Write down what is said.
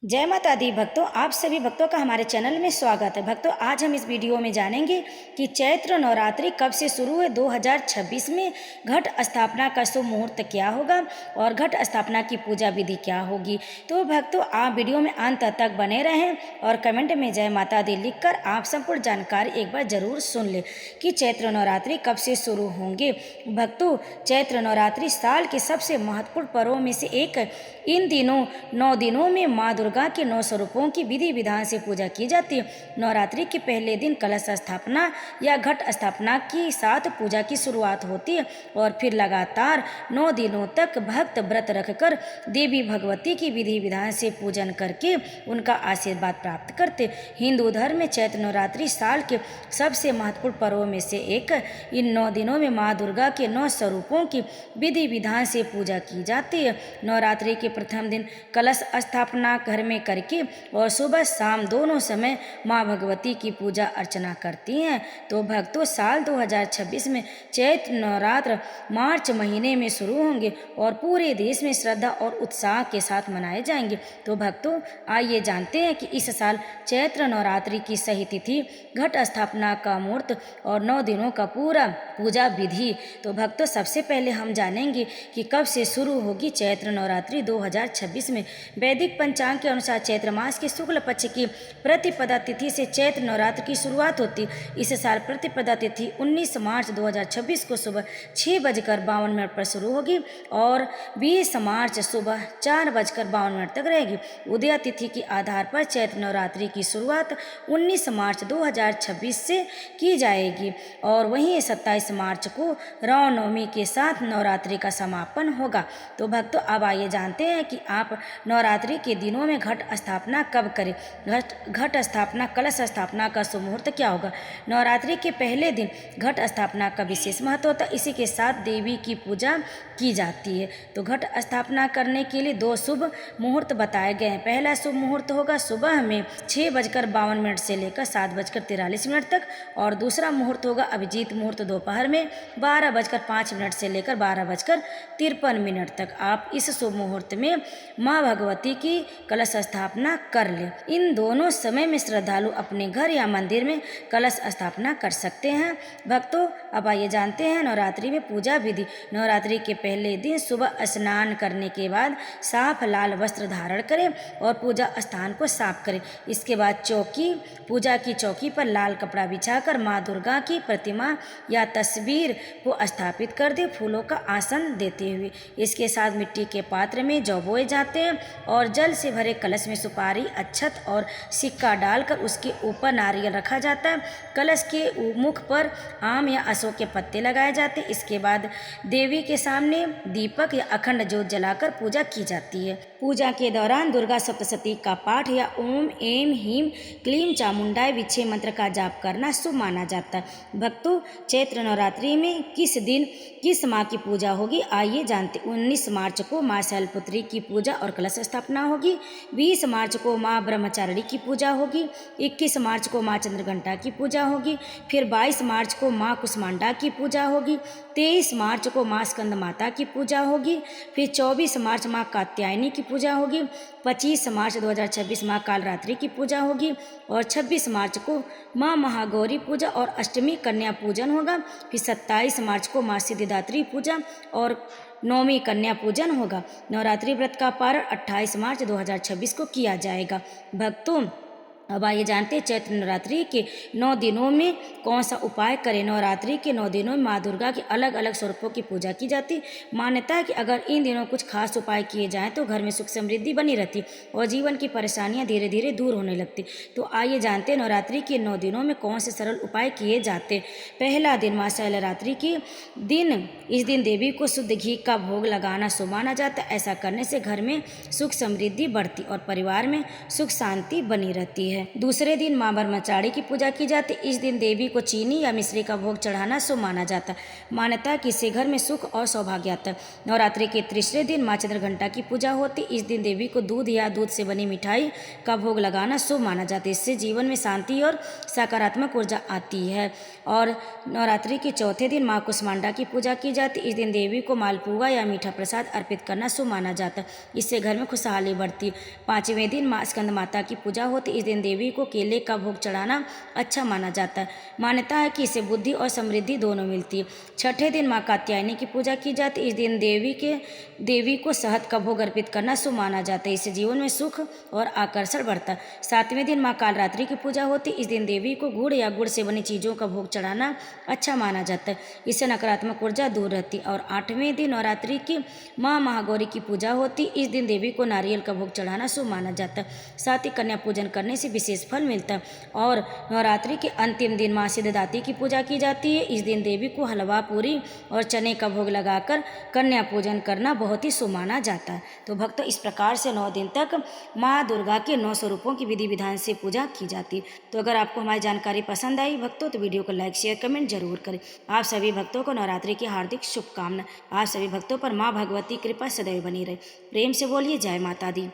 जय माता दी भक्तों, आप सभी भक्तों का हमारे चैनल में स्वागत है। भक्तों, आज हम इस वीडियो में जानेंगे कि चैत्र नवरात्रि कब से शुरू है। 2026 में घट स्थापना का शुभ मुहूर्त क्या होगा और घट स्थापना की पूजा विधि क्या होगी। तो भक्तों, आप वीडियो में अंत तक बने रहें और कमेंट में जय माता दी लिखकर आप संपूर्ण जानकारी एक बार जरूर सुन लें कि चैत्र नवरात्रि कब से शुरू होंगे। भक्तों, चैत्र नवरात्रि साल के सबसे महत्वपूर्ण पर्वों में से एक। इन दिनों 9 दिनों में माँ दुर्गा के 9 स्वरूपों की विधि विधान से पूजा की जाती है। नवरात्रि के पहले दिन कलश स्थापना या घट स्थापना के साथ पूजा की शुरुआत होती है और फिर लगातार 9 दिनों तक भक्त व्रत रखकर देवी भगवती की विधि विधान से पूजन करके उनका आशीर्वाद प्राप्त करते। हिंदू धर्म में चैत्र नवरात्रि साल के सबसे महत्वपूर्ण पर्वों में से एक। इन 9 दिनों में माँ दुर्गा के 9 स्वरूपों की विधि विधान से पूजा की जाती है। नवरात्रि के प्रथम दिन कलश स्थापना घर में करके और सुबह शाम दोनों समय माँ भगवती की पूजा अर्चना करती हैं। तो भक्तों, साल 2026 में चैत्र नवरात्र मार्च महीने में शुरू होंगे और पूरे देश में श्रद्धा और उत्साह के साथ मनाए जाएंगे। तो भक्तों, आइए जानते हैं कि इस साल चैत्र नवरात्रि की सही तिथि, घट स्थापना का मुहूर्त और 9 दिनों का पूरा पूजा विधि। तो भक्तों, सबसे पहले हम जानेंगे कि कब से शुरू होगी चैत्र नवरात्रि 2026 में। वैदिक पंचांग के अनुसार चैत्र मास के शुक्ल पक्ष की प्रतिपदा तिथि से चैत्र नवरात्र की शुरुआत होती। इस साल प्रतिपदा तिथि 19 मार्च 2026 को सुबह 6:52 पर शुरू होगी और 20 मार्च सुबह 4:52 तक रहेगी। उदया तिथि के आधार पर चैत्र नवरात्रि की शुरुआत 19 मार्च 2026 से की जाएगी और वहीं 27 मार्च को रामनवमी के साथ नवरात्रि का समापन होगा। तो भक्तों, अब आइए जानते हैं कि आप नवरात्रि के दिनों में घट स्थापना कब करें। घट स्थापना, कलश स्थापना का शुभ मुहूर्त क्या होगा। नवरात्रि के पहले दिन घट स्थापना का विशेष महत्व होता है। इसी के साथ देवी की पूजा की जाती है। तो घट स्थापना करने के लिए 2 शुभ मुहूर्त बताए गए हैं। पहला शुभ मुहूर्त होगा सुबह में 6:52 से लेकर 7:43 तक और दूसरा मुहूर्त होगा अभिजीत मुहूर्त दोपहर में 12:05 से लेकर 12:53 तक। आप इस शुभ मुहूर्त में माँ भगवती की कलश स्थापना कर लें। इन दोनों समय में श्रद्धालु अपने घर या मंदिर में कलश स्थापना कर सकते हैं। भक्तों, अब आइए जानते हैं नवरात्रि में पूजा विधि। नवरात्रि के पहले दिन सुबह स्नान करने के बाद साफ लाल वस्त्र धारण करें और पूजा स्थान को साफ करें। इसके बाद पूजा की चौकी पर लाल कपड़ा बिछाकर माँ दुर्गा की प्रतिमा या तस्वीर को स्थापित कर दे, फूलों का आसन देते हुए। इसके साथ मिट्टी के पात्र में जौ बोए जाते हैं और जल से भरे कलश में सुपारी, अक्षत और सिक्का डालकर उसके ऊपर नारियल रखा जाता है। कलश के मुख पर आम या अशोक के पत्ते लगाए जाते हैं। इसके बाद देवी के सामने दीपक या अखंड ज्योत जलाकर पूजा की जाती है। पूजा के दौरान दुर्गा सप्तशती का पाठ या ओम ऐं ह्रीं क्लीं चामुंडाय विच्छे मंत्र का जाप करना शुभ माना जाता है। भक्तों, चैत्र नवरात्रि में किस दिन किस माँ की पूजा होगी, आइए जानते। 19 मार्च को माँ शैलपुत्री की पूजा और कलश स्थापना होगी। 20 मार्च को माँ ब्रह्मचारिणी की पूजा होगी। 21 मार्च को माँ चंद्रघंटा की पूजा होगी। फिर 22 मार्च को माँ कुष्मांडा की पूजा होगी। 23 मार्च को माँ स्कंद माता की पूजा होगी। फिर 24 मार्च माँ कात्यायनी की पूजा होगी। 25 मार्च 2026 माँ कालरात्रि की पूजा होगी और 26 मार्च को माँ महागौरी पूजा और अष्टमी कन्या पूजन होगा। फिर 27 मार्च को माँ सिद्धिदात्री पूजा और 9वीं कन्या पूजन होगा। नवरात्रि व्रत का पारण 28 मार्च 2026 को किया जाएगा। भक्तों, अब आइए जानते हैं चैत्र नवरात्रि के 9 दिनों में कौन सा उपाय करें। नवरात्रि के 9 दिनों में माँ दुर्गा के अलग अलग स्वरूपों की पूजा की जाती है। मान्यता है कि अगर इन दिनों कुछ खास उपाय किए जाएं तो घर में सुख समृद्धि बनी रहती और जीवन की परेशानियां धीरे धीरे दूर होने लगती। तो आइए जानते हैं नवरात्रि के 9 दिनों में कौन से सरल उपाय किए जाते। पहला दिन माँ शैलरात्रि के दिन, इस दिन देवी को शुद्ध घी का भोग लगाना शुभ माना जाता है। ऐसा करने से घर में सुख समृद्धि बढ़ती और परिवार में सुख शांति बनी रहती है। है। दूसरे दिन माँ ब्रह्मचारी की पूजा की जाती है। इस दिन देवी को चीनी या मिश्री का भोग चढ़ाना शुभ माना जाता है। मान्यता है कि इससे घर में सुख और सौभाग्य आता है। नवरात्रि के तीसरे दिन माँ चंद्रघंटा की पूजा होती है। इस दिन देवी को दूध या दूध से बनी मिठाई का भोग लगाना शुभ माना जाता है। इससे जीवन में शांति और सकारात्मक ऊर्जा आती है। और नवरात्रि के चौथे दिन माँ कुष्मांडा की पूजा की जाती है। इस दिन देवी को मालपुआ या मीठा प्रसाद अर्पित करना शुभ माना जाता है। इससे घर में खुशहाली बढ़ती है। पांचवें दिन माँ स्कंद माता की पूजा होती है। इस दिन देवी को केले का भोग चढ़ाना अच्छा माना जाता है। मान्यता है कि इससे बुद्धि और समृद्धि दोनों मिलती है। छठे दिन माँ कात्यायनी की पूजा की जाती है। इस दिन देवी को शहद का भोग अर्पित करना शुभ माना जाता है। इससे जीवन में सुख और आकर्षण बढ़ता है। सातवें दिन माँ कालरात्रि की पूजा होती है। इस दिन देवी को गुड़ या गुड़ से बनी चीज़ों का भोग चढ़ाना अच्छा माना जाता है। इससे नकारात्मक ऊर्जा दूर रहती है। और आठवें दिन नवरात्रि की माँ महागौरी की पूजा होती है। इस दिन देवी को नारियल का भोग चढ़ाना शुभ माना जाता है। साथ ही कन्या पूजन करने से विशेष फल मिलता है। और नवरात्रि के अंतिम दिन माँ सिद्धदात्री की पूजा की जाती है। इस दिन देवी को हलवा पूरी और चने का भोग लगाकर कन्या पूजन करना बहुत ही शुभ माना जाता है। तो भक्तों, इस प्रकार से 9 दिन तक माँ दुर्गा के 9 स्वरूपों की विधि विधान से पूजा की जाती है। तो अगर आपको हमारी जानकारी पसंद आई भक्तों, तो वीडियो को लाइक शेयर कमेंट जरूर करें। आप सभी भक्तों को नवरात्रि की हार्दिक शुभकामनाएं। आप सभी भक्तों पर माँ भगवती कृपा सदैव बनी रहे। प्रेम से बोलिए जय माता दी।